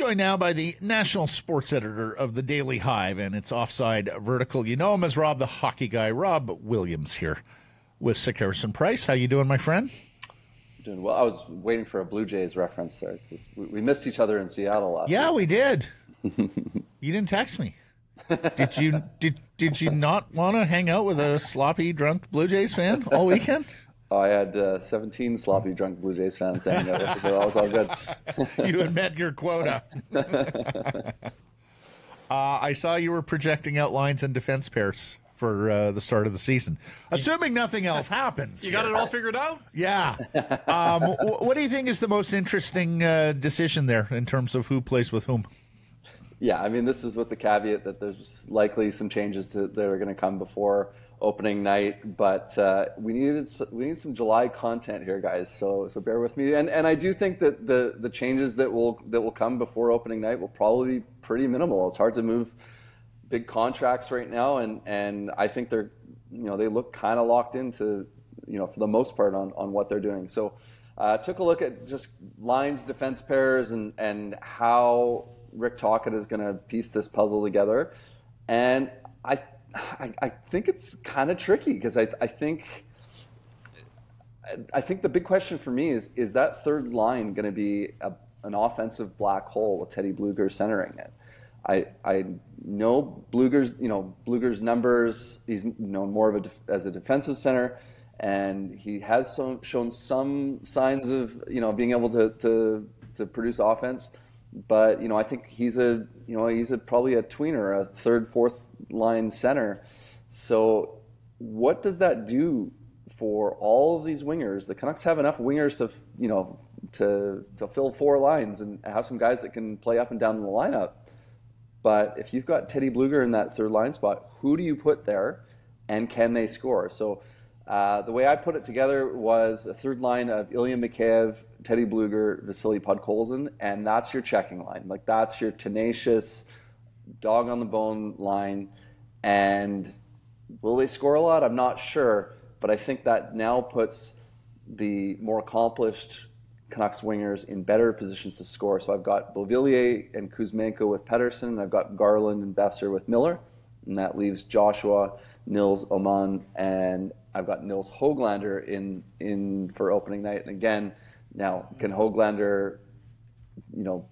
Joined now by the national sports editor of the Daily Hive and its Offside Vertical. You know him as Rob the Hockey Guy. Rob Williams here with Sekeres and Price. How you doing, my friend? Doing well. I was waiting for a Blue Jays reference there because we missed each other in Seattle last week. Yeah, we did. You didn't text me. Did you not want to hang out with a sloppy, drunk Blue Jays fan all weekend? Oh, I had 17 sloppy, drunk Blue Jays fans down there, so that was all good. You had met your quota. I saw you were projecting out lines and defense pairs for the start of the season. Assuming nothing else happens. You got it all figured out? Yeah. What do you think is the most interesting decision there in terms of who plays with whom? Yeah, I mean, this is with the caveat that there's likely some changes that are going to come before opening night, but we need some July content here, guys. So bear with me, and I do think that the changes that will come before opening night will probably be pretty minimal. It's hard to move big contracts right now, and I think they look kind of locked into for the most part on what they're doing. So took a look at just lines, defense pairs, and how Rick Tocchet is going to piece this puzzle together, and I think it's kind of tricky because I think the big question for me is that third line going to be an offensive black hole with Teddy Blueger centering it. I know Blueger's numbers. He's known more as a defensive center, and he has shown some signs of being able to produce offense. But I think he's probably a tweener, a third, fourth line center. So what does that do for all of these wingers? The Canucks have enough wingers to fill four lines and have some guys that can play up and down the lineup. But if you've got Teddy Blueger in that third line spot, who do you put there, and can they score? So the way I put it together was a third line of Ilya Mikheyev, Teddy Blueger, Vasily Podkolzin, and that's your checking line. Like, that's your tenacious, dog-on-the-bone line. And will they score a lot? I'm not sure, but I think that now puts the more accomplished Canucks wingers in better positions to score. So I've got Beauvillier and Kuzmenko with Pettersson. I've got Garland and Besser with Miller, and that leaves Joshua, Nils Oman, and I've got Nils Höglander in for opening night. And again, now can Höglander,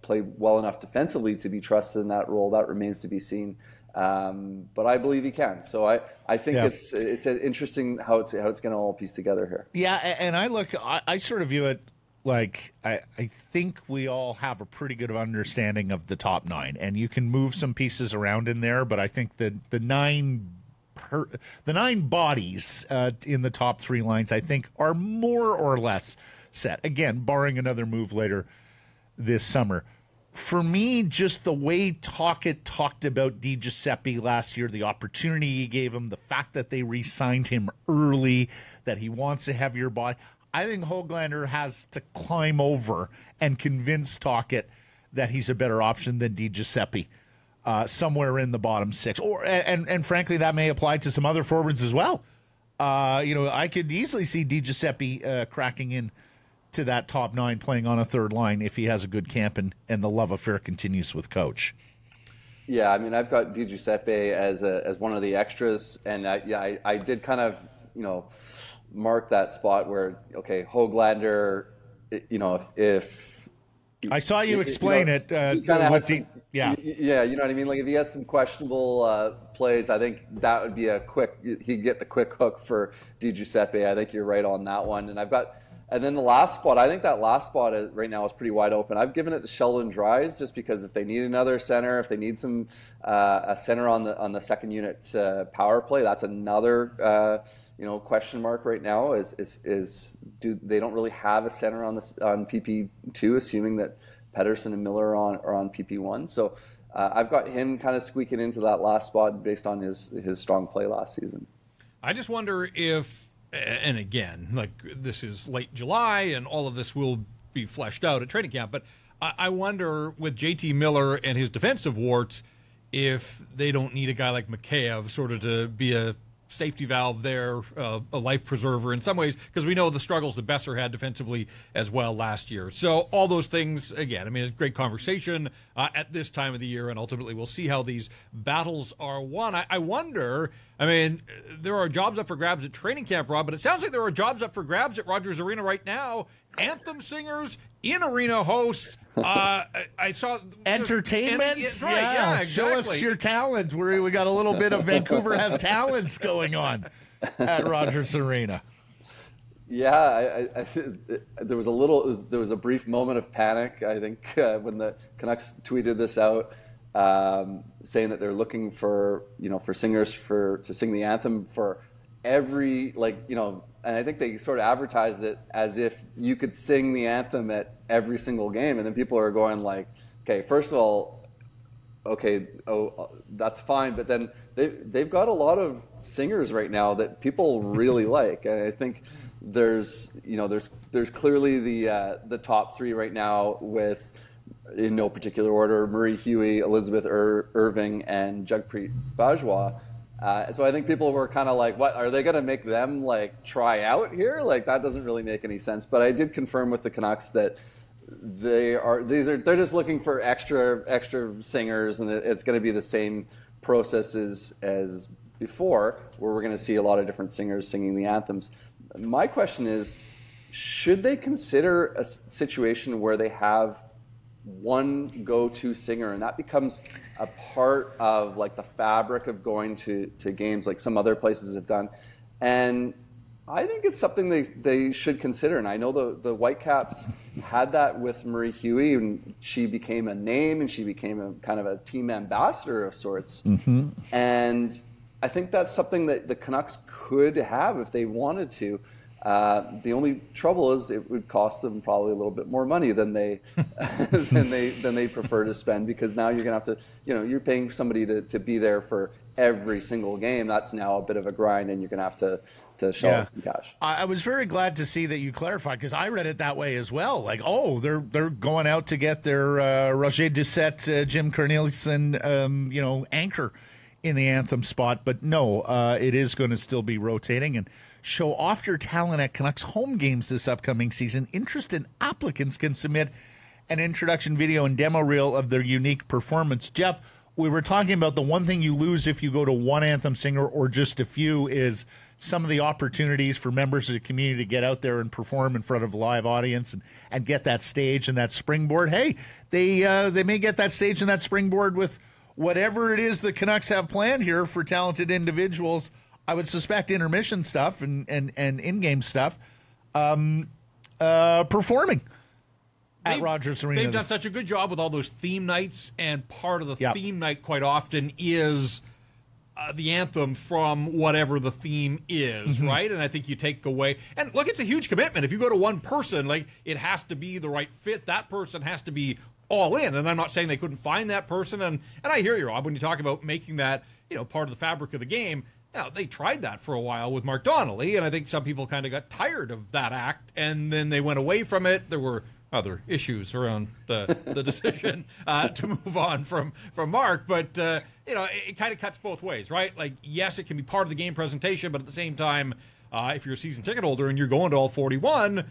play well enough defensively to be trusted in that role? That remains to be seen. But I believe he can. So I think it's interesting how it's going to all piece together here. Yeah, and I sort of view it like I think we all have a pretty good understanding of the top nine, and you can move some pieces around in there. But I think the nine bodies in the top three lines, I think, are more or less set. Again, barring another move later this summer. For me, just the way Tocchet talked about Di Giuseppe last year, the opportunity he gave him, the fact that they re-signed him early, that he wants a heavier body, I think Höglander has to climb over and convince Tocchet that he's a better option than Di Giuseppe. Somewhere in the bottom six, and frankly, that may apply to some other forwards as well. I could easily see Di Giuseppe cracking in to that top nine, playing on a third line if he has a good camp and the love affair continues with coach. Yeah, I mean, I've got Di Giuseppe as one of the extras, and I did kind of mark that spot where Höglander, if I saw you explain it. He kind of has yeah, you know what I mean? Like, if he has some questionable plays, I think that would be he'd get the quick hook for Di Giuseppe. I think you're right on that one. And then the last spot, I think that last spot right now is pretty wide open. I've given it to Sheldon Dries just because if they need another center, if they need some a center on the second unit power play, that's another question mark right now. They don't really have a center on PP2, assuming that Pettersson and Miller are on PP1. So I've got him kind of squeaking into that last spot based on his strong play last season. I just wonder if, and again, like, this is late July and all of this will be fleshed out at training camp, but I wonder with JT Miller and his defensive warts if they don't need a guy like Mikheyev sort of to be a safety valve there, a life preserver in some ways, because we know the struggles that Besser had defensively as well last year. So all those things, again, I mean, a great conversation at this time of the year, and ultimately we'll see how these battles are won. I wonder, I mean, there are jobs up for grabs at training camp, Rob, but it sounds like there are jobs up for grabs at Rogers Arena right now. Anthem singers, in-arena hosts. I saw entertainment. Right, yeah, exactly. Show us your talent. We got a little bit of Vancouver has talents going on at Rogers Arena. Yeah, there was a brief moment of panic, I think, when the Canucks tweeted this out, saying that they're looking for singers to sing the anthem for every, and I think they sort of advertised it as if you could sing the anthem at every single game. And then people are going like, okay, first of all, that's fine. But then they've got a lot of singers right now that people really like. And I think there's clearly the top three right now with, in no particular order, Marie Huey, Elizabeth Irving, and Jagpreet Bajwa. So I think people were kind of like, what, are they going to make them like try out here? Like, that doesn't really make any sense. But I did confirm with the Canucks that they're just looking for extra singers, and it's going to be the same processes as before, where we're going to see a lot of different singers singing the anthems. My question is, should they consider a situation where they have one go-to singer, and that becomes a part of like the fabric of going to games, like some other places have done? And I think it's something they should consider. And I know the Whitecaps had that with Marie Huey, and she became a name, and she became a kind of a team ambassador of sorts. Mm-hmm. And I think that's something that the Canucks could have if they wanted to. The only trouble is it would cost them probably a little bit more money than they than they prefer to spend, because now you're gonna have to, you're paying somebody to be there for every single game. That's now a bit of a grind, and you're gonna have to shell out some cash. I was very glad to see that you clarified, because I read it that way as well. Like, they're going out to get their Roger Doucette, Jim Cornelissen, anchor in the anthem spot. But no, it is going to still be rotating. And show off your talent at Canucks home games this upcoming season. Interested applicants can submit an introduction video and demo reel of their unique performance. Jeff, we were talking about the one thing you lose if you go to one anthem singer or just a few is some of the opportunities for members of the community to get out there and perform in front of a live audience and get that stage and that springboard. Hey, they may get that stage and that springboard with whatever it is the Canucks have planned here for talented individuals. I would suspect intermission stuff and in-game stuff, performing at Rogers Arena. They've done such a good job with all those theme nights, and part of the theme night quite often is the anthem from whatever the theme is, right? And I think you take away, and look, it's a huge commitment. If you go to one person, like, it has to be the right fit. That person has to be all in. And I'm not saying they couldn't find that person. And I hear you, Rob, when you talk about making that, part of the fabric of the game. Now, they tried that for a while with Mark Donnelly, and I think some people kind of got tired of that act, and then they went away from it. There were other issues around the decision to move on from Mark, but it kind of cuts both ways, right? Like, yes, it can be part of the game presentation, but at the same time, if you're a season ticket holder and you're going to all 41,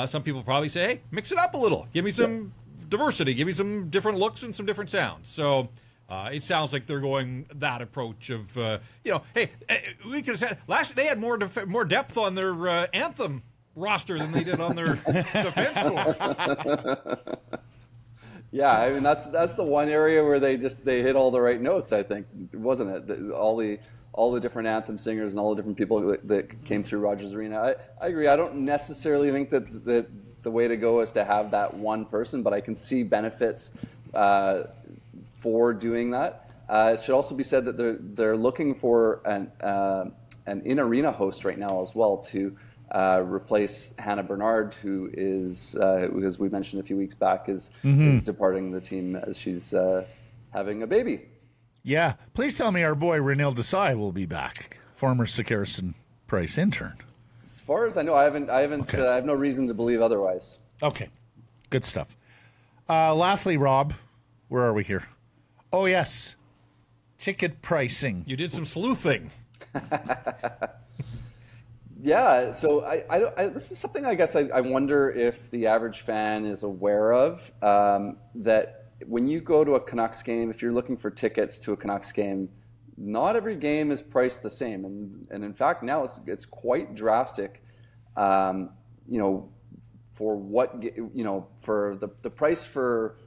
some people probably say, hey, mix it up a little. Give me some diversity. Give me some different looks and some different sounds. So it sounds like they're going that approach of, hey, we could have said last year they had more depth on their anthem roster than they did on their defense core. Yeah, I mean that's the one area where they hit all the right notes, I think, wasn't it? All the different anthem singers and all the different people that came through Rogers Arena. I agree. I don't necessarily think that the way to go is to have that one person, but I can see benefits for doing that. It should also be said that they're looking for an in-arena host right now as well to replace Hannah Bernard, who is, as we mentioned a few weeks back, is departing the team as she's having a baby. Yeah. Please tell me our boy Renil Desai will be back, former Sekeres and Price intern. As far as I know, I haven't. Okay. I have no reason to believe otherwise. Okay. Good stuff. Lastly, Rob, where are we here? Oh, yes. Ticket pricing. You did some sleuthing. Yeah, so this is something I guess I wonder if the average fan is aware of, that when you go to a Canucks game, if you're looking for tickets to a Canucks game, not every game is priced the same. And in fact, now it's quite drastic, for what, for the price for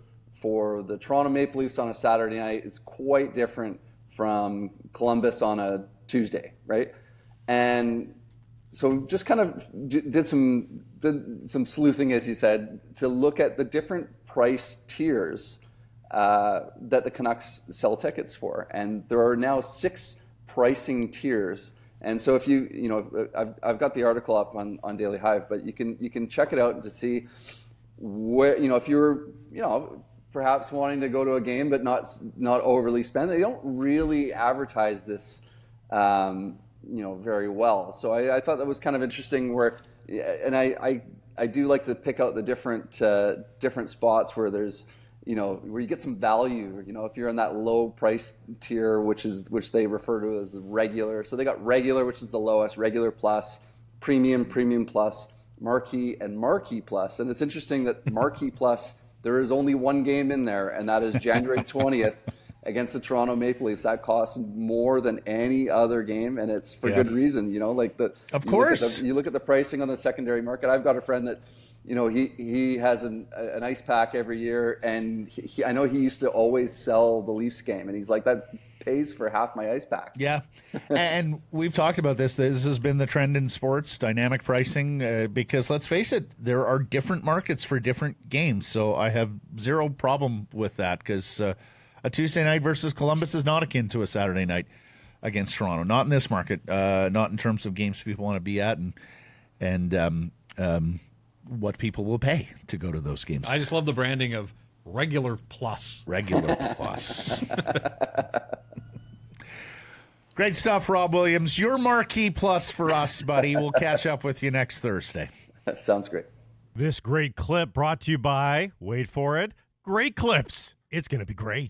the Toronto Maple Leafs on a Saturday night is quite different from Columbus on a Tuesday, right? And so just kind of did some sleuthing, as you said, to look at the different price tiers that the Canucks sell tickets for. And there are now 6 pricing tiers. And so if I've got the article up on Daily Hive, but you can check it out to see where, if you're, perhaps wanting to go to a game but not overly spend. They don't really advertise this very well. So I thought that was kind of interesting and I do like to pick out the different spots where there's, where you get some value, if you're in that low price tier, which they refer to as regular. So they got regular, which is the lowest, regular plus, premium, premium plus, marquee, and marquee plus. And it's interesting that marquee plus, there is only one game in there, and that is January 20th against the Toronto Maple Leafs. That costs more than any other game, and it's for good reason. Of course. You look at the pricing on the secondary market. I've got a friend that, he has an ice pack every year, and I know he used to always sell the Leafs game, and he's like, that pays for half my ice pack. Yeah, and we've talked about this. This has been the trend in sports, dynamic pricing, because let's face it, there are different markets for different games. So I have zero problem with that, because a Tuesday night versus Columbus is not akin to a Saturday night against Toronto. Not in this market, not in terms of games people want to be at and what people will pay to go to those games. I just love the branding of regular plus. Regular plus. Great stuff, Rob Williams. Your marquee plus for us, buddy. We'll catch up with you next Thursday. That sounds great. This great clip brought to you by, wait for it, Great Clips. It's going to be great.